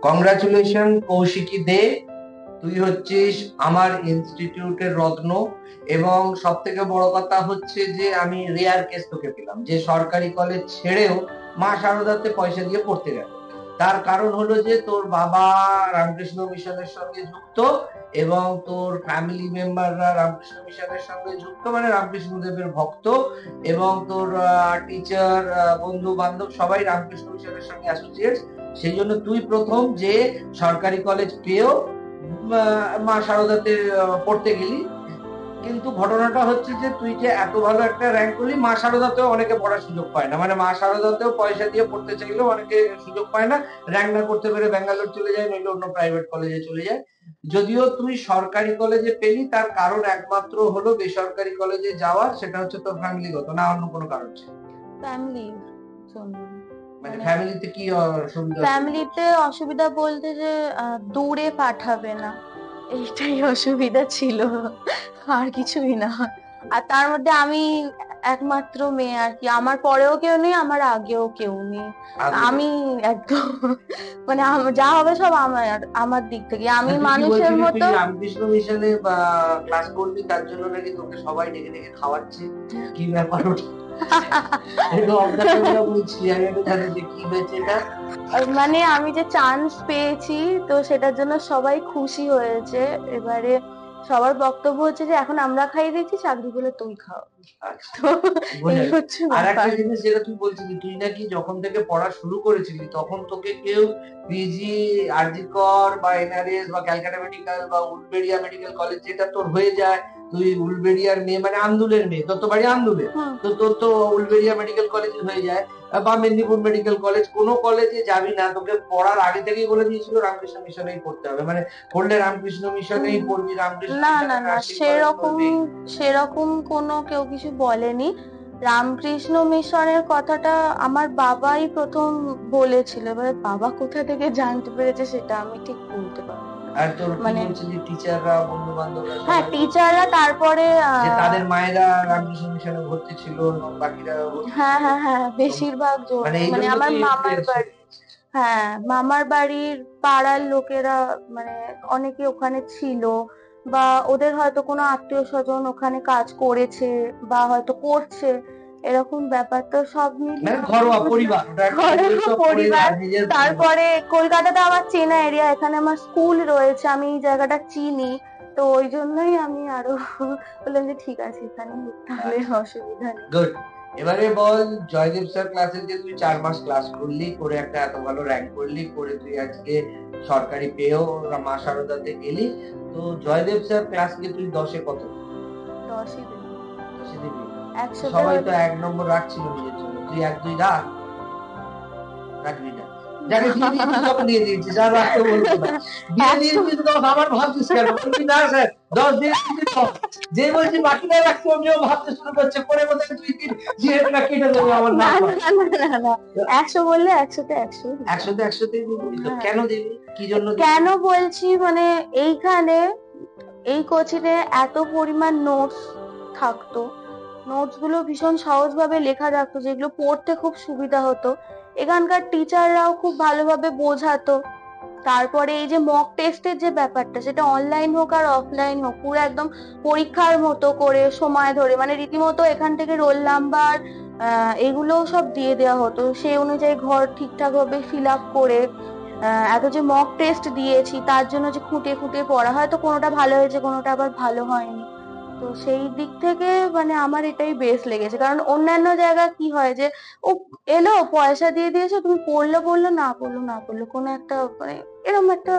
Congratulation Kaushiki দে, তুই হচ্ছিস আমার ইনস্টিটিউটের রত্ন। এবং সব থেকে বড় কথা হচ্ছে যে আমি রেয়ার কেস তোকে পেলাম যে সরকারি কলেজ ছেড়েও মা শারদাতে পয়সা দিয়ে পড়তে গেল। তার কারণ হলো যে তোর বাবা রামকৃষ্ণ মিশনের সঙ্গে যুক্ত এবং তোর ফ্যামিলি মেম্বাররা রামকৃষ্ণ মিশনের সঙ্গে যুক্ত, মানে রামকৃষ্ণ দেবের ভক্ত, এবং তোর টিচার বন্ধু বান্ধব সবাই রামকৃষ্ণ মিশনের সঙ্গে অ্যাসোসিয়েট। সেই জন্য তুই প্রথম যে সরকারি কলেজ পেয়েও মা শারদাতে পড়তে গেলি। কিন্তু ঘটনাটা হচ্ছে যে তুই যে এত ভালো একটা র্যাঙ্ক করলি, মা শারদাতেও অনেকে পড়ার সুযোগ পায় না, মানে মা শারদাতেও পয়সা দিয়ে পড়তে চাইলেও অনেকে সুযোগ পায় না, র্যাঙ্ক না করতে পেরে ব্যাঙ্গালোর চলে যায়, নইলে অন্য প্রাইভেট কলেজে চলে যায়। যদিও তুই সরকারি কলেজে পেলি, তার কারণ একমাত্র হলো বেসরকারি কলেজে যাওয়ার, সেটা হচ্ছে তোর ফ্যামিলিগত, না অন্য কোনো কারণ ছিল? ফ্যামিলি জন্য। মানে ফ্যামিলিতে কি অসুবিধা? ফ্যামিলিতে অসুবিধা বলতে যে দূরে পাঠাবে না, এইটাই অসুবিধা ছিল, আর কিছুই না। আর তার মধ্যে আমি একমাত্র মেয়ে আর কি, আমার পরেও কেউ নেই, আমার আগেও কেউ নেই। আমি একদম মানে যা হবে সব আমার দিক থেকে, আমি মানুষের মতো। রামকৃষ্ণ মিশনে বা ক্লাস করবি, তার জন্য নাকি তোকে সবাই ডেকে ডেকে খাওয়াচ্ছে, কি ব্যাপার ওটা? মানে আমি যে চান্স পেয়েছি তো সেটার জন্য সবাই খুশি হয়েছে। এবারে সবার বক্তব্য হচ্ছে যে এখন আমরা খাইয়ে দিচ্ছি, চাকরি পেলে তুই খাও। আর একটা জিনিস যেটা তুই বলছিলি, তুই নাকি যখন থেকে পড়া শুরু করেছিলি তখন তোকে কেউ পিজি, আরজি কর বা এনআরএস বা ক্যালকাটা মেডিকেল বা উলবেড়িয়া মেডিকেল কলেজ, যেটা তোর হয়ে যায়, তুই উলবেড়িয়ার মেয়ে, মানে আন্দুলের মেয়ে, তোর তো বাড়ি আন্দুলে, তো তোর তো উলবেড়িয়া মেডিকেল কলেজ হয়ে যায় বা মেদিনীপুর মেডিকেল কলেজ, কোনো কলেজে যাবি না, তোকে পড়ার আগে থেকেই বলে দিয়েছিল রামকৃষ্ণ মিশনেই পড়তে হবে, মানে পড়লে রামকৃষ্ণ মিশনেই পড়বি, রামকৃষ্ণ না না না, সেরকম কোনো কেউ কিছু বলেনি। রামকৃষ্ণ মিশনের কথাটা আমার বাবাই প্রথম বলেছিল, এবার বাবা কোথা থেকে জানতে পেরেছে সেটা আমি ঠিক বলতে পারবো না। আর তোর মানে টিচাররা, বন্ধু বান্ধবরা? হ্যাঁ, টিচাররা, তারপরে তাদের মায়েরা রামকৃষ্ণ মিশনে ভর্তি ছিল এবং বাকিরা? হ্যাঁ হ্যাঁ হ্যাঁ, বেশিরভাগ জন, মানে আমার মামার বাড়ি, হ্যাঁ মামার বাড়ির পাড়ার লোকেরা, মানে অনেকে ওখানে ছিল, বা ওদের হয়তো কোনো আত্মীয় স্বজন ওখানে কাজ করেছে বা হয়তো করছে, এরকম ব্যাপার। তো সব মিলিয়ে ঘরোয়া পরিবার। তারপরে কলকাতাতে আমার চেনা এরিয়া, এখানে আমার স্কুল রয়েছে, আমি এই জায়গাটা চিনি, তো ওই জন্যই আমি আরো বললাম যে ঠিক আছে এখানে তাহলে অসুবিধা নেই। গুড। এবারে বল, জয়দেব স্যার ক্লাসে যে তুই 4 মাস ক্লাস করলি, করে একটা এত ভালো র্যাঙ্ক করলি, করে তুই আজকে সরকারি পেয়েও মা শারদাতে গেলি, তো জয়দেব স্যার ক্লাসকে তুই 10-এ কত? 10-ই দিবি। 10-ই দিবি? সবাই তো 1 নম্বর রাখছিল নিজের জন্য, তুই 1-2 রাখবি না? যাকে দিয়ে দিয়েছিস, আর রাখতে বলবো না। দিয়ে দিয়েছিস তো আবার ভাবছিস কেন? বলবি না স্যার 10 দিয়ে দিয়েছিস তো, যে বলছি বাকিটা রাখতে, আমিও ভাবতে শুরু করছে, পরে বোধহয় তুই জিএফটা কেটে দেবে আমার নাম। না 100 বললে 100-তে 100। 100-তে 100-তেই দিবি তো? কেন দিবি? কি জন্য? কেন বলছি, মানে এইখানে এই কোচিংয়ে এত পরিমাণ নোটস থাকতো, নোটস গুলো ভীষণ সহজ ভাবে লেখা থাকতো, যেগুলো পড়তে খুব সুবিধা হতো, এখানকার টিচাররাও খুব ভালোভাবে বোঝাতো। তারপরে এই যে মক টেস্টের যে ব্যাপারটা, সেটা অনলাইন হোক আর অফলাইন হোক, পুরো একদম পরীক্ষার মতো করে সময় ধরে, মানে রীতিমতো এখান থেকে রোল নাম্বার এগুলো সব দিয়ে দেওয়া হতো, সেই অনুযায়ী ঘর ঠিকঠাক ভাবে ফিল আপ করে এত যে মক টেস্ট দিয়েছি তার জন্য যে খুঁটে খুঁটে পড়া, হয়তো কোনোটা ভালো হয়েছে কোনোটা আবার ভালো হয়নি, তো সেই দিক থেকে মানে আমার এটাই বেস্ট লেগেছে। কারণ অন্যান্য জায়গায় কি হয় যে ও এলো, পয়সা দিয়ে দিয়েছে, তুমি পড়লো পড়লো, না পড়লো না পড়লো, কোনো একটা মানে এরকম একটা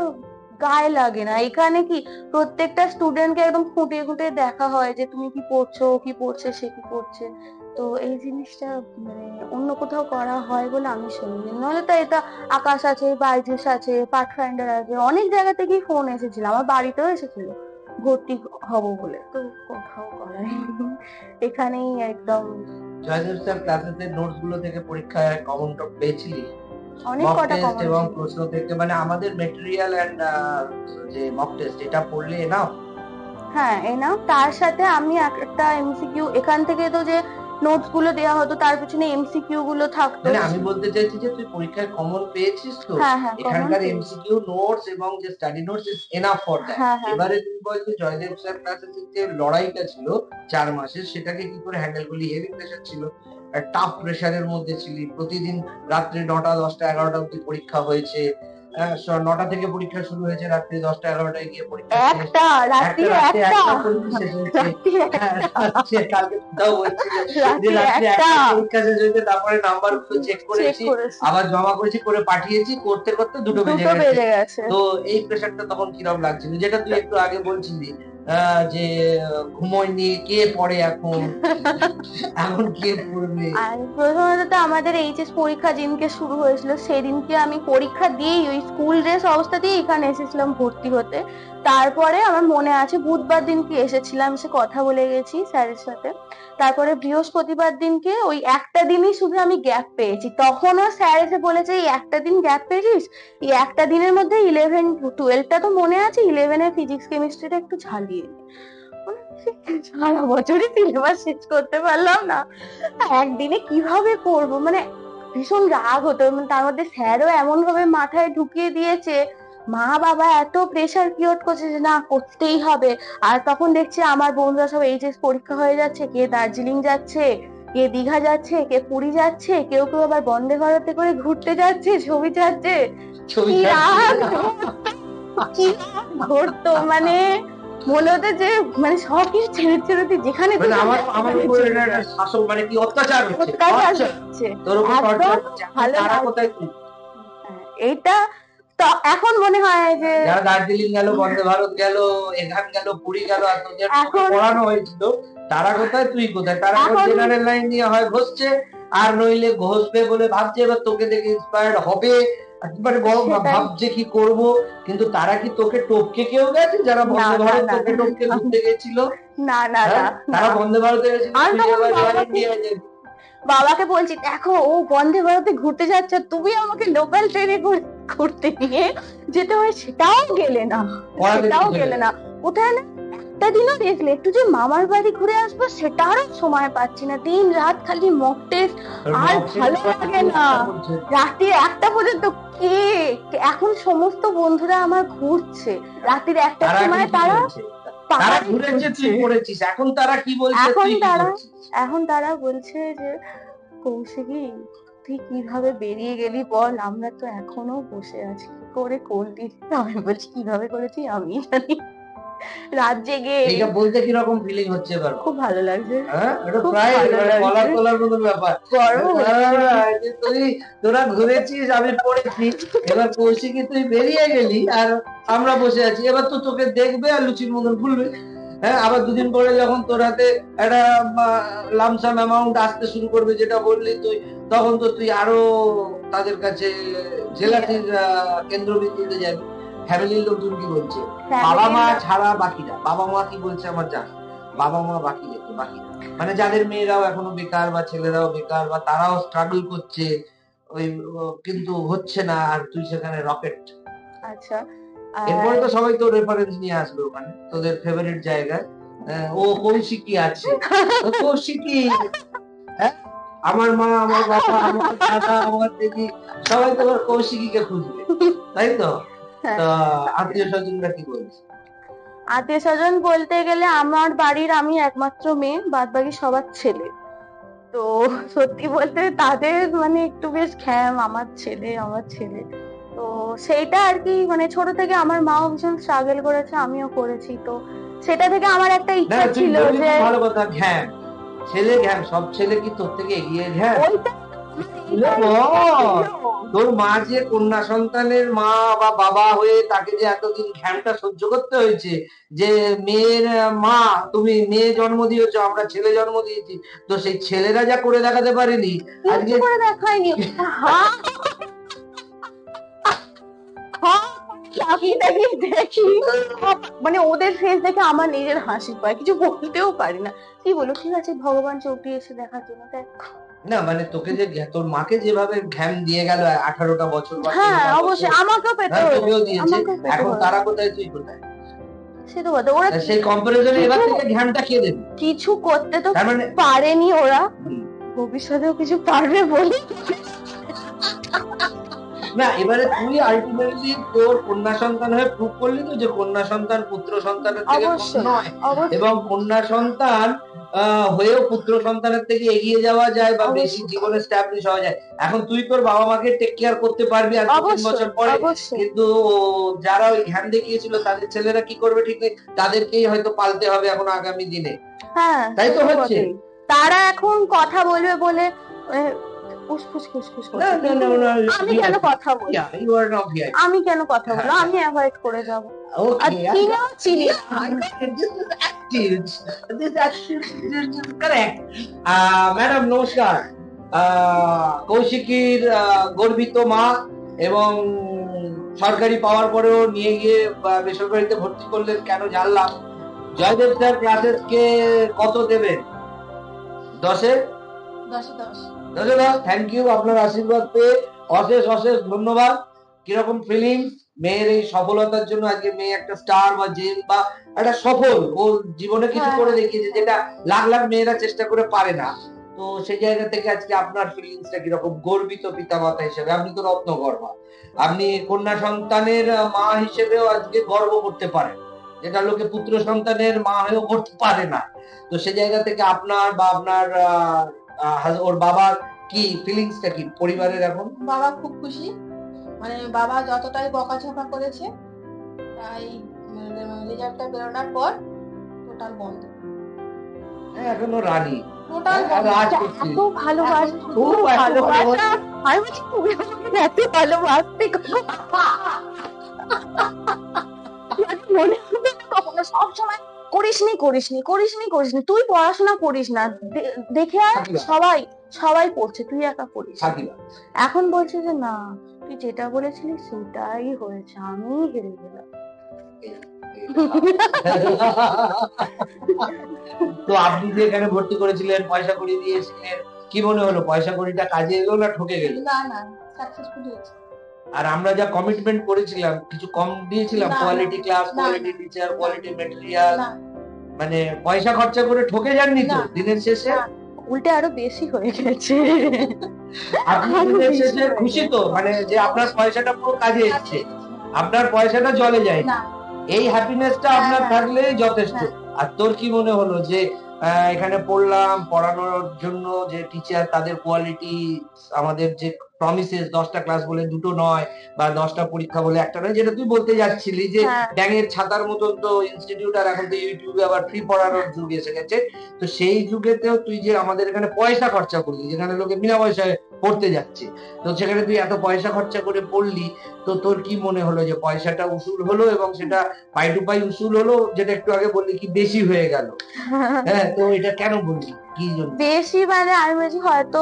গায়ে লাগে না। এখানে কি প্রত্যেকটা স্টুডেন্টকে একদম খুঁটিয়ে খুঁটিয়ে দেখা হয় যে তুমি কি পড়ছো, কি পড়ছে, সে কি পড়ছে। তো এই জিনিসটা মানে অন্য কোথাও করা হয় বলে আমি শুনিনি, নাহলে তো এটা আকাশ আছে, বাইজুস আছে, পাথফাইন্ডার আছে, অনেক জায়গা থেকেই ফোন এসেছিল, আমার বাড়িতেও এসেছিল ভর্তি হব বলে, তো কোথাও করাই এখানেই একদম। জয়দেব স্যার ক্লাসেতে নোটস গুলো থেকে পরীক্ষায় কমন টপ পেয়েছিলি? অনেক কটা কমন এবং প্রশ্ন থেকে, মানে আমাদের ম্যাটেরিয়াল এন্ড যে মক টেস্ট, এটা পড়লে নাও? হ্যাঁ এনাও, তার সাথে আমি একটা এমসিকিউ এখান থেকে, তো যে নোটস গুলো দেওয়া হতো, তার পিছনে এমসিকিউ গুলো থাকতো। মানে আমি বলতে চাইছি যে তুই পরীক্ষায় কমন পেয়েছিস তো? হ্যাঁ হ্যাঁ, কমন এখানকার পেয়েছি। এমসিকিউ নোটস এবং যে study notes is enough for that. হ্যাঁ হ্যাঁ, এবারে তুই বল যে জয়দেব স্যার ক্লাসের যে লড়াইটা ছিল 4 মাসের, সেটাকে কি করে হ্যান্ডেল করলি? হেভি প্রেশার ছিল, টাফ প্রেশারের মধ্যে ছিলি, প্রতিদিন রাত্রে 9টা 10টা 11টা অব্দি পরীক্ষা হয়েছে। 9টা থেকে পরীক্ষা শুরু হয়েছে, রাত্রি 10টা 11টায় গিয়ে পরীক্ষা শেষ। একটা রাত্রি রাত্রে একটা, একটা পরীক্ষা শেষ হয়েছে। হ্যাঁ, কালকে কোথাও বলছিল যে রাত্রি রাত্রে একটা একটা পরীক্ষা শেষ হয়েছে, তারপরে নাম্বার গুলো চেক চেক করেছি, করেছি, আবার জমা করেছি, করে পাঠিয়েছি, করতে করতে 2টো বেজে দুটো গেছে। বেজে গেছে। তো এই প্রেশারটা তখন কিরকম লাগছিল, যেটা তুই একটু আগে বলছিলি যে ঘুমোয়নি, কে পড়ে এখন, এখন কে পড়বে? আর প্রথমত তো আমাদের এইচএস পরীক্ষা যেদিনকে শুরু হয়েছিল সেদিনকে আমি পরীক্ষা দিয়েই ওই স্কুল ড্রেস অবস্থা দিয়ে এখানে এসেছিলাম ভর্তি হতে। তারপরে আমার মনে আছে বুধবার দিনকে এসেছিলাম, এসে কথা বলে গেছি স্যারের সাথে। তারপরে বৃহস্পতিবার দিনকে ওই একটা দিনই শুধু আমি গ্যাপ পেয়েছি, তখনও স্যার এসে বলেছে এই একটা দিন গ্যাপ পেয়েছিস, এই একটা দিনের মধ্যে 11 12টা তো মনে আছে, 11-এর ফিজিক্স কেমিস্ট্রিটা একটু ঝালিয়ে নে। সারা বছরই সিলেবাস শেষ করতে পারলাম না, একদিনে কিভাবে করব, মানে ভীষণ রাগ হতো। তার মধ্যে স্যারও এমন ভাবে মাথায় ঢুকিয়ে দিয়েছে, মা বাবা এত প্রেসার ক্রিয়েট করছে যে না করতেই হবে। আর তখন দেখছি আমার বন্ধুরা সব এইচএস পরীক্ষা হয়ে যাচ্ছে, কে দার্জিলিং যাচ্ছে, কে দীঘা যাচ্ছে, কে পুরী যাচ্ছে, কেউ কেউ আবার বন্দে ভারতে করে ঘুরতে যাচ্ছে, ছবি ছাড়ছে। ছবি কি রাগ ছাড়ছে। কি রাগ ঘুরতো, মানে মনে হতো যে মানে সব কিছু ছেড়ে ছেড়ে দিয়ে যেখানে মানে খুশি আমার সেখানে উপর চলে এটা একটা যাই। শাসন, মানে কি অত্যাচার হচ্ছে, অত্যাচার torture, হচ্ছে, তোর উপর একদম টর্চার হচ্ছে। এখন ভালো তারা লাগছে কোথায়? না। হ্যাঁ, এইটা তো এখন মনে হয় যে যারা দার্জিলিং গেল, বন্দে ভারত গেল, এখান গেল, পুরী গেল, আর তোদের তোকে এখন পড়ানো হয়েছিল, তারা কোথায় তুই কোথায়? তারা এখন এখন জেনারেল লাইন নিয়ে হয় ঘষছে, আর নইলে ঘষবে বলে ভাবছে এবার তোকে দেখে ইন্সপায়ার্ড হবে, একেবারে বড় সেটাই। ভাবছে কি করব। কিন্তু তারা কি তোকে টপকে কেউ গেছে? যারা না বন্দে না ভারত না তোকে টপকে না ঘুরতে গেছিল, না না না হ্যাঁ, তারা না। বন্দে ভারতে গেছিল, আমি তুই তখন এবার এয়ার বাবাকে ইন্ডিয়ায় যাবি। বাবাকে বলছি দেখো ও বন্দে ভারতে ঘুরতে যাচ্ছে, তুমি আমাকে লোকাল ট্রেনে করে ঘুরতে নিয়ে যেতে হয়, সেটাও গেলে না, পড়াতে সেটাও চলে গেলে না। কোথায় না একটা দিনও দেখলে একটু যে মামার বাড়ি ঘুরে আসবো সেটারও সময় পাচ্ছি না, দিন রাত খালি মক টেস্ট, আর ভালো লাগে না। রাত্রি 1টা পর্যন্ত কে, এখন সমস্ত বন্ধুরা আমার ঘুরছে রাত্রির 1টার তারা সময়, এখন কি তারা বলছে? তারা পাহাড়ে ঘুরেছে, তুই ঘুরছে। পড়েছিস, এখন তারা কি বলছে, এখন তুই কি তারা করছিস? এখন তারা বলছে যে কৌশিকী তুই কিভাবে বেরিয়ে গেলি বল, আমরা তো এখনো বসে আছি, কি করে করলি? আমি বলছি কিভাবে করেছি আমি জানি, রাত জেগে। এইটা বলতে কিরকম ফিলিং হচ্ছে এবার? খুব ভালো লাগছে, হ্যাঁ, এটা খুব প্রায় ভালো মানে গলার লাগছে, তলার মতন ব্যাপার। গর্ব হচ্ছে। যে তোরা ঘুরেছিস, আমি পড়েছি, এবার কৌশিকী তুই বেরিয়ে গেলি আর আমরা বসে আছি, এবার তো তোকে দেখবে আর লুচির মতন ভুলবে। হ্যাঁ, আবার 2 দিন পরে যখন তোর হাতে একটা লামসাম অ্যামাউন্ট আসতে শুরু করবে, যেটা বললি তুই, তখন তো তুই আরো তাদের কাছে জেলাসির কেন্দ্রবিন্দুতে যাবি। ফ্যামিলির লোকজন কি বলছে? বাবা মা ছাড়া বাকিরা, বাবা মা কি বলছে আমার জানা, বাবা মা বাকি রেখে বাকিরা, মানে যাদের মেয়েরাও এখনো বেকার বা ছেলেরাও বেকার বা তারাও স্ট্রাগল করছে, ওই কিন্তু হচ্ছে না, আর তুই সেখানে রকেট। আচ্ছা, এরপরে তো সবাই তো রেফারেন্স নিয়ে আসবে ওখানে তোদের ফেভারিট জায়গায়। ও কৌশিকী আছে, তো কৌশিকী, হ্যাঁ, আমার মা, আমার বাবা, আমার দাদা, আমার দিদি, সবাই তো আবার কৌশিকীকে খুঁজবে, তাই তো? তা আত্মীয় স্বজনরা কি বলছে? আত্মীয় স্বজন বলতে গেলে আমার বাড়ির আমি একমাত্র মেয়ে, বাদ বাকি সবার ছেলে। তো সত্যি বলতে তাদের মানে একটু বেশ ঘ্যাম, আমার ছেলে আমার ছেলে। তো সেইটা আর কি, মানে ছোট থেকে আমার মাও ভীষণ স্ট্রাগল করেছে, আমিও করেছি, তো সেটা থেকে আমার একটা না, ইচ্ছা তুই ছিল বললি যে খুব ভালো কথা, ঘ্যাম, ছেলে ঘ্যাম, সব ছেলে কি তোর থেকে এগিয়ে ঘ্যাম? ওইটা তোর মা যে কন্যা সন্তানের মা বা বাবা হয়ে তাকে যে এতদিন ঘ্যামটা সহ্য করতে হয়েছে, যে মেয়ের মা, তুমি মেয়ে জন্ম দিয়েছো, আমরা ছেলে জন্ম দিয়েছি, তো সেই ছেলেরা যা করে দেখাতে পারেনি আজকে। করে দেখায়নি, হ্যাঁ দেখি, মানে ওদের ফেস দেখে আমার নিজের হাসি পায়, কিছু বলতেও পারি না। কি বলো, ঠিক আছে ভগবান চোখটি এসে দেখার জন্য দেখ। না মানে তোকে যে তোর মাকে যেভাবে ঘ্যাম দিয়ে গেল 18টা বছর বা হ্যাঁ 16টা বছর, অবশ্যই আমাকেও পেতে হ্যাঁ, হয়েছে, তোকেও দিয়েছে। আমাকেও পেতে এখন হয়েছে। তারা কোথায়, তুই কোথায়? সে তো কথা, ওরা সেই কম্পারিজনে এবার থেকে ধ্যানটা কে দেবে? কিছু করতে তো তার মানে পারেনি ওরা, ভবিষ্যতেও কিছু পারবে বলে না। এবারে তুই আলটিমেটলি তোর কন্যা সন্তান হয়ে প্রুভ করলি তো যে কন্যা সন্তান পুত্র সন্তানের থেকে কম নয়, এবং কন্যা সন্তান হয়েও পুত্র সন্তানের থেকে এগিয়ে যাওয়া যায় বা বেশি জীবনে স্ট্যাবলিশ হওয়া যায়। এখন তুই তোর বাবা মাকে টেক কেয়ার করতে পারবি আর 3 বছর পরে, কিন্তু যারা ওই ধ্যান দেখিয়েছিল তাদের ছেলেরা কি করবে ঠিক নেই, তাদেরকেই হয়তো পালতে হবে এখন আগামী দিনে। হ্যাঁ তাই তো হচ্ছে। তারা এখন কথা বলবে বলে আমি কেন কথা বলবো, আমি কেন কথা বলবো, আমি অ্যাভয়েড করে যাবো। ম্যাডাম নমস্কার, কৌশিকীর গর্বিত মা এবং সরকারি পাওয়ার পরেও নিয়ে গিয়ে বেসরকারিতে ভর্তি করলেন কেন জানলাম। জয়দেব স্যার ক্লাসেস কে কত দেবেন? 10-এ 10। থ্যাংক ইউ, আপনার আশীর্বাদ পেয়ে অশেষ অশেষ ধন্যবাদ। কিরকম ফিলিং মেয়ের এই সফলতার জন্য? আজকে মেয়ে একটা স্টার বা জেম বা একটা সফল, ও জীবনে কিছু করে দেখিয়েছে যেটা লাখ লাখ মেয়েরা চেষ্টা করে পারে না। তো সেই জায়গা থেকে আজকে আপনার ফিলিংসটা কিরকম গর্বিত পিতামাতা হিসেবে? আপনি তো রত্ন গর্ভা, আপনি কন্যা সন্তানের মা হিসেবেও আজকে গর্ব করতে পারেন, যেটা লোকে পুত্র সন্তানের মা হয়েও করতে পারে না। তো সেই জায়গা থেকে আপনার বা আপনার ওর বাবার কি ফিলিংসটা কি পরিবারের এখন? বাবা খুব খুশি, মানে বাবা যতটাই বকাঝকা করেছে তাই রেজাল্টটা বেরোনোর পর টোটাল বন্ধ। এখনো রানী টোটাল এত ভালোবাসা, খুব ভালোবাসা, আমি বলছি তুমি এত ভালোবাসতে মনে হবে কখনো, সবসময় করিসনি করিসনি করিসনি করিসনি, তুই পড়াশোনা করিস না, দেখে আর সবাই পড়ছে, তুই একা পড়িস। এখন বলছে যে না, তুই যেটা বলেছিলি সেটাই হয়েছে, আমি হেরে গেলাম। তো আপনি যে এখানে ভর্তি করেছিলেন, পয়সা কড়ি দিয়েছিলেন, কি মনে হলো? পয়সা কড়িটা কাজে এলো না ঠকে গেল? না, সাকসেসফুল হয়েছে। আর আমরা যা কমিটমেন্ট করেছিলাম কিছু কম দিয়েছিলাম? Quality class, quality teacher, quality material, মানে পয়সা খরচা করে ঠকে যাননি তো দিনের শেষে? উল্টে আরো বেশি হয়ে গেছে। আপনি দিনের শেষে খুশি তো, মানে যে আপনার পয়সাটা পুরো কাজে এসেছে, আপনার পয়সাটা জলে যায় না, এই হ্যাপিনেসটা আপনার থাকলেই যথেষ্ট। আর তোর কি মনে হলো যে এখানে পড়লাম, পড়ানোর জন্য যে টিচার তাদের কোয়ালিটি, আমাদের যে প্রমিসেস 10টা ক্লাস বলে দুটো নয় বা 10টা পরীক্ষা বলে একটা নয়, যেটা তুই বলতে যাচ্ছিলি যে ব্যাঙের ছাতার মতন তো ইনস্টিটিউট, আর এখন তো ইউটিউবে আবার ফ্রি পড়ানোর যুগ এসে গেছে। তো সেই যুগেতেও তুই যে আমাদের এখানে পয়সা খরচা করলি, যেখানে লোকে বিনা পয়সায় পড়তে যাচ্ছে, তো সেখানে তুই এত পয়সা খরচা করে পড়লি, তো তোর কি মনে হলো যে পয়সাটা উসুল হলো এবং সেটা পাই টু পাই উসুল হলো, যেটা একটু আগে বললি কি বেশি হয়ে গেল? হ্যাঁ, তো এটা কেন বললি, কি জন্য বেশি? মানে আমি বলছি হয়তো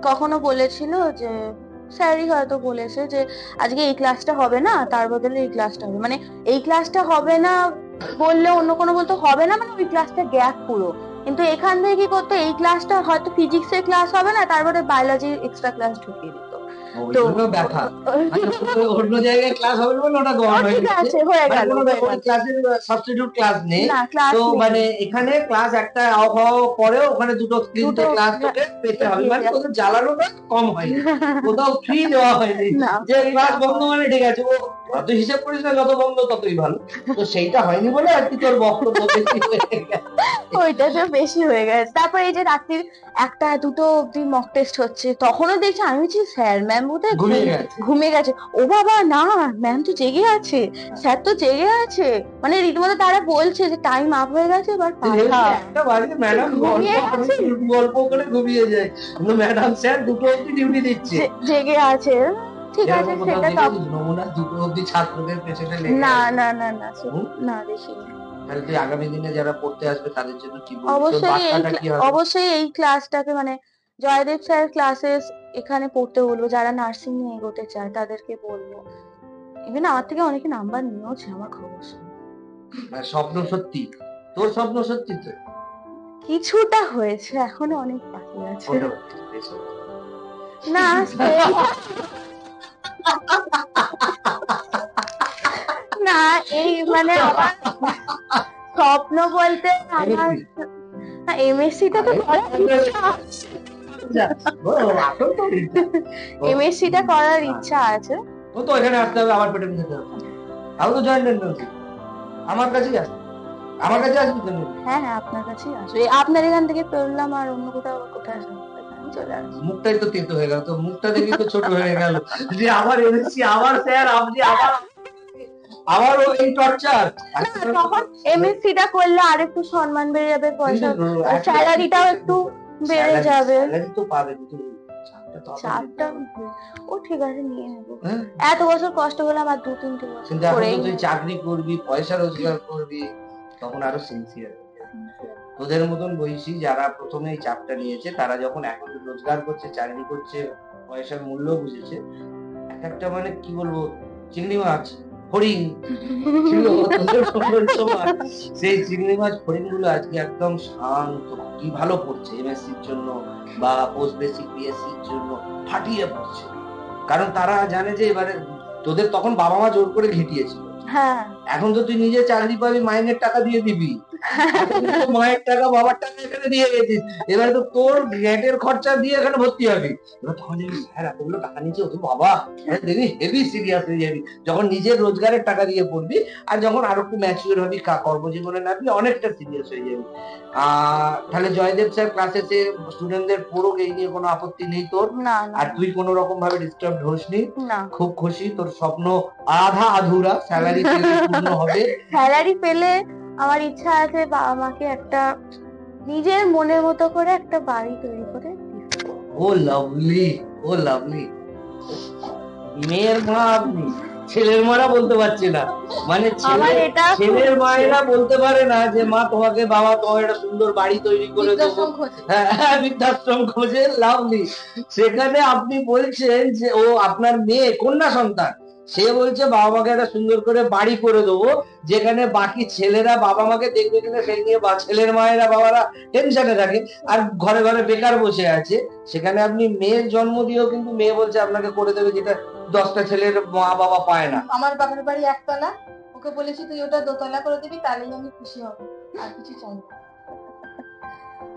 কখনো বলেছিল যে স্যারই হয়তো বলেছে যে আজকে এই ক্লাসটা হবে না, তার বদলে এই ক্লাসটা হবে, মানে এই ক্লাসটা হবে না বললে অন্য কোনো বলতো হবে না, মানে ওই ক্লাসটা গ্যাপ পুরো। কিন্তু এখান থেকে কি করতো, এই ক্লাসটা হয়তো ফিজিক্সের ক্লাস হবে না, তারপরে বায়োলজির এক্সট্রা ক্লাস ঢুকিয়ে দিত। অন্য জায়গায় ক্লাস হবে বলে ওটা গড় হয়ে গেছে, ক্লাসের সাবস্টিটিউট ক্লাস নেই। তো মানে এখানে ক্লাস একটা পরেও ওখানে দুটো তিনটে ক্লাস তোকে পেতে হবে, মানে তোদের জ্বালানোটা কম হয়নি, কোথাও ফ্রি দেওয়া হয়নি যে ক্লাস বন্ধ মানে ঠিক আছে, ও অত হিসাব করিস না, যত বন্ধ ততই ভালো। তো সেইটা হয়নি বলে আর কি তোর বক্তব্য বেশি হয়ে গেছে, ওইটা তো বেশি হয়ে গেছে। তারপর এই যে রাত্রির 1টা 2টো অব্দি মক টেস্ট হচ্ছে, তখনও দেখছি আমি বলছি স্যার ম্যাম বোধহয় ঘুমিয়ে গেছে। ও বাবা না, ম্যাম তো জেগে আছে, স্যার তো জেগে আছে, মানে রীতিমতো তারা বলছে যে টাইম আপ হয়ে গেছে, এবার একটা বাজে ম্যাডাম গল্প করে ঘুমিয়ে যায়, কিন্তু ম্যাডাম স্যার দুটো অব্দি ডিউটি দিচ্ছে, জেগে আছে। ঠিক আছে, সেটা তো নমুনা দুটো অব্দি ছাত্রদের পেছনে লেগে না না না না না দেখিনি। তাহলে তুই আগামী দিনে যারা পড়তে আসবে তাদের জন্য কি বলবি? অবশ্যই এই ক্লাসটাকে, মানে জয়দেব স্যার ক্লাসেস এখানে পড়তে বলবো, যারা নার্সিং নিয়ে এগোতে চায় তাদেরকে বলবো। ইভেন আমার থেকে অনেকে নাম্বার নিয়েওছে, আমার খবর। স্বপ্ন সত্যি? তোর স্বপ্ন সত্যি তো? কিছুটা হয়েছে, এখনো অনেক বাকি আছে। না না, এই মানে স্বপ্ন বলতে আমার এমএসসি টা তো করার ইচ্ছা আছে। এমএসসি টা করার ইচ্ছা আছে। ও তো এখানে আসতে হবে, আমার পেটে নিতে হবে। আমি তো জয়েন্ট এন্ট্রান্স, আমার কাছেই আসবে, আমার কাছে আসবি তো। হ্যাঁ হ্যাঁ, আপনার কাছেই আসবে। আপনার এখান থেকে পড়লাম আর অন্য কোথাও কোথায় আসবে, চলে আসবে। মুখটাই তো তিতো হয়ে গেল, তো মুখটা দেখি তো ছোট হয়ে গেল যে আবার এমএসসি, আবার স্যার আপনি আবারও এই টর্চার। তখন এমএসসি টা করলে আর একটু সম্মান বেড়ে যাবে, পয়সা স্যালারিটাও একটু বেড়ে যাবে। স্যালারি তো পাবে, কিন্তু চাপটা ও ঠিক আছে নিয়ে নেবো। এত বছর কষ্ট করলাম আর 2-3 বছর কিন্তু এখন তো তুই চাকরি করবি, পয়সা রোজগার করবি, তখন আরো সিনসিয়ার। তোদের মতন বয়সী যারা প্রথমে এই চাপটা নিয়েছে, তারা যখন এখন রোজগার করছে, চাকরি করছে, পয়সার মূল্য বুঝেছে, এক একটা মানে কি বলবো, চিংড়ি মাছ হরিণ ছিল তোদের সময়, সেই চিংড়ি মাছ হরিণ গুলো আজকে একদম শান্ত, কি ভালো পড়ছে এমএসসির জন্য বা পোস্ট বেসিক বিএসসির জন্য ফাটিয়ে পড়ছে। কারণ তারা জানে যে এবারে তোদের তখন বাবা মা জোর করে ঘেটিয়েছিল, এখন তো তুই নিজে চাকরি পাবি, মাইনের টাকা দিয়ে দিবি, মায়ের টাকা বাবার টাকা এখানে দিয়ে গেছিস, এবারে তো তোর গ্যাটের খরচা দিয়ে এখানে ভর্তি হবি। এবার তখন যদি স্যার এতগুলো টাকা নিচ্ছে, ও বাবা দেখবি হেভি সিরিয়াস হয়ে যাবি যখন নিজের রোজগারের টাকা দিয়ে পড়বি, আর যখন আরো একটু ম্যাচিউর হবি, কর্মজীবনে নামবি, অনেকটা সিরিয়াস হয়ে যাবি। তাহলে জয়দেব স্যার ক্লাসে স্টুডেন্টদের পড়ুক, এই নিয়ে কোনো আপত্তি নেই তোর? আর তুই কোনো রকম ভাবে ডিস্টার্ব হোসনি, খুব খুশি, তোর স্বপ্ন আধা আধুরা, স্যালারি পেলে পূর্ণ হবে। স্যালারি পেলে আমার ইচ্ছা আছে বাবা মাকে একটা নিজের মনের মতো করে একটা বাড়ি তৈরি করে। ও লাভলি, ও লাভলি। মেয়ের মা আপনি, ছেলের মারা বলতে পারছে না, মানে ছেলের মায়েরা বলতে পারে না যে মা তোমাকে, বাবা তোমার একটা সুন্দর বাড়ি তৈরি করে দেবো, হ্যাঁ বৃদ্ধাশ্রম খোঁজে। লাভলি। সেখানে আপনি বলছেন যে ও আপনার মেয়ে কন্যা সন্তান, সে বলছে বাবা মাকে একটা সুন্দর করে বাড়ি করে দেবো, যেখানে বাকি ছেলেরা বাবা মাকে দেখবে কিনা সেই নিয়ে ছেলের মায়েরা বাবারা টেনশনে থাকে আর ঘরে ঘরে বেকার বসে আছে। সেখানে আপনি মেয়ের জন্ম দিয়েও কিন্তু মেয়ে বলছে আপনাকে করে দেবে, যেটা 10টা ছেলের মা বাবা পায় না। আমার বাবার বাড়ি একতলা, ওকে বলেছি তুই ওটা দোতলা করে দিবি, তাহলেই আমি খুশি হব, আর কিছু চাই না।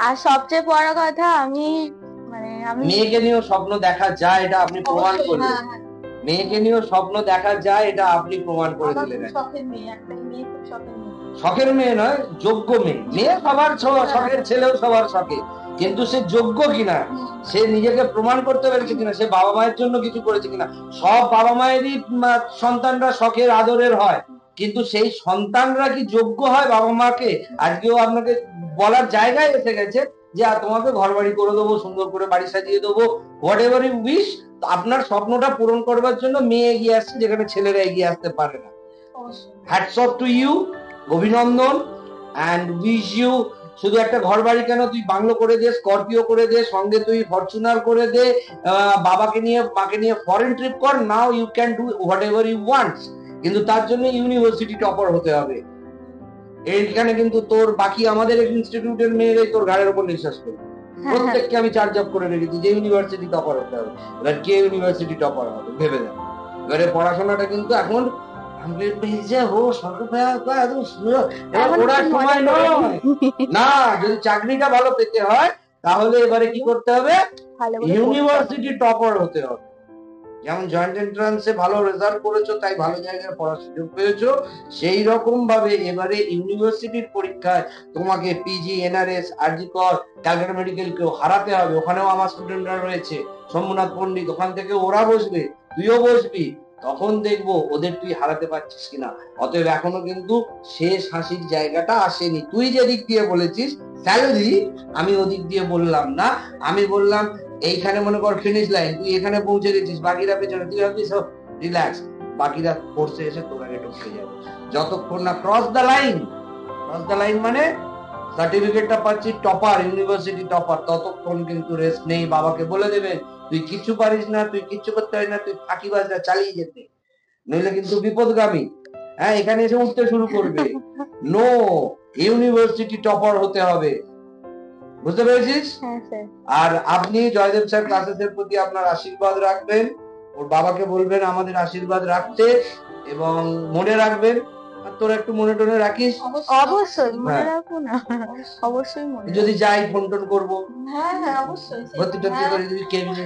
আর সবচেয়ে বড় কথা, আমি মেয়েকে নিয়েও স্বপ্ন দেখা যায়, এটা আপনি প্রমাণ করলেন। মেয়েকে নিয়েও স্বপ্ন দেখা যায়, এটা আপনি প্রমাণ করে দিলেন। শখের মেয়ে, একটাই মেয়ে, খুব শখের মেয়ে। শখের মেয়ে নয়, যোগ্য মেয়ে। মেয়ে সবার শখের, ছেলেও সবার শখে, কিন্তু সে যোগ্য কিনা, সে নিজেকে প্রমাণ করতে পেরেছে কিনা, সে বাবা মায়ের জন্য কিছু করেছে কিনা। সব বাবা মায়েরই সন্তানরা শখের আদরের হয়, কিন্তু সেই সন্তানরা কি যোগ্য হয় বাবা মাকে? আজকেও আপনাকে বলার জায়গায় এসে গেছে যে তোমাকে ঘর বাড়ি করে দেবো, সুন্দর করে বাড়ি সাজিয়ে দেবো, হোয়াট এভার ইউ উইশ। আপনার স্বপ্নটা পূরণ করবার জন্য মেয়ে এগিয়ে আসছে, যেখানে ছেলেরা এগিয়ে আসতে পারে না। হ্যাটস অফ টু ইউ, অভিনন্দন, অ্যান্ড উইশ ইউ। শুধু একটা ঘর বাড়ি কেন, তুই বাংলো করে দে, স্করপিও করে দে, সঙ্গে তুই ফরচুনার করে দে, বাবাকে নিয়ে মাকে নিয়ে ফরেন ট্রিপ কর, now you can do whatever you wants, কিন্তু তার জন্য ইউনিভার্সিটি টপার হতে হবে। এইখানে কিন্তু তোর বাকি আমাদের ইনস্টিটিউটের মেয়েরাই তোর ঘাড়ের উপর নিঃশ্বাস করবে। প্রত্যেককে আমি চার্জ আপ করে রেখেছি যে ইউনিভার্সিটি টপার হতে হবে। এবার কে ইউনিভার্সিটি টপার হবে ভেবে দেন। এবারে পড়াশোনাটা কিন্তু এখন না, যদি চাকরিটা ভালো পেতে হয় তাহলে এবারে কি করতে হবে, ইউনিভার্সিটি টপার হতে হবে। যেমন জয়েন্ট এন্ট্রান্সে ভালো রেজাল্ট করেছো তাই ভালো জায়গায় পড়ার সুযোগ পেয়েছো, সেই রকম ভাবে এবারে ইউনিভার্সিটির পরীক্ষায় তোমাকে পিজি, এনআরএস, আরজি কর, ক্যালকাটা মেডিকেল কেও হারাতে হবে। ওখানেও আমার স্টুডেন্টরা রয়েছে, সোমনাথ পণ্ডিত, ওখান থেকে ওরা বসবে, তুইও বসবি, তখন দেখবো ওদের তুই হারাতে পারছিস কিনা। অতএব এখনো কিন্তু শেষ হাসির জায়গাটা আসেনি। তুই যে দিক দিয়ে বলেছিস স্যালারি, আমি ওদিক দিয়ে বললাম না, আমি বললাম এইখানে মনে কর ফিনিশ লাইন, তুই এখানে পৌঁছে গেছিস, বাকিরা পেছনে, তুই ভাবছিস রিল্যাক্স, বাকিরা ফোর্সে এসে তোর আগে ঢুকে যাবে। যতক্ষণ না cross the line, cross the line মানে সার্টিফিকেটটা পাচ্ছি টপার, ইউনিভার্সিটি টপার, ততক্ষণ কিন্তু রেস্ট নেই। বাবাকে বলে দেবেন তুই কিচ্ছু পারিস না, তুই কিচ্ছু করতে পারিস না, তুই ফাঁকিবাজরা চালিয়ে যেতে, নইলে কিন্তু বিপদগামী। হ্যাঁ, এখানে এসে উঠতে শুরু করবে। নো, ইউনিভার্সিটি টপার হতে হবে, বুঝতে পেরেছিস? আর আপনি জয়দেব স্যার ক্লাসেসের প্রতি আপনার আশীর্বাদ রাখবেন, ওর বাবাকে বলবেন আমাদের আশীর্বাদ রাখতে, এবং মনে রাখবেন আর তোরা একটু মনে টনে রাখিস, অবশ্যই মনে হ্যাঁ। রাখবো না, অবশ্যই। অবশ্যই মনে যদি যাই ফোন টোন করবো, হ্যাঁ হ্যাঁ অবশ্যই ভর্তি টর্তি হ্যাঁ। করে দিবি কেবিনে।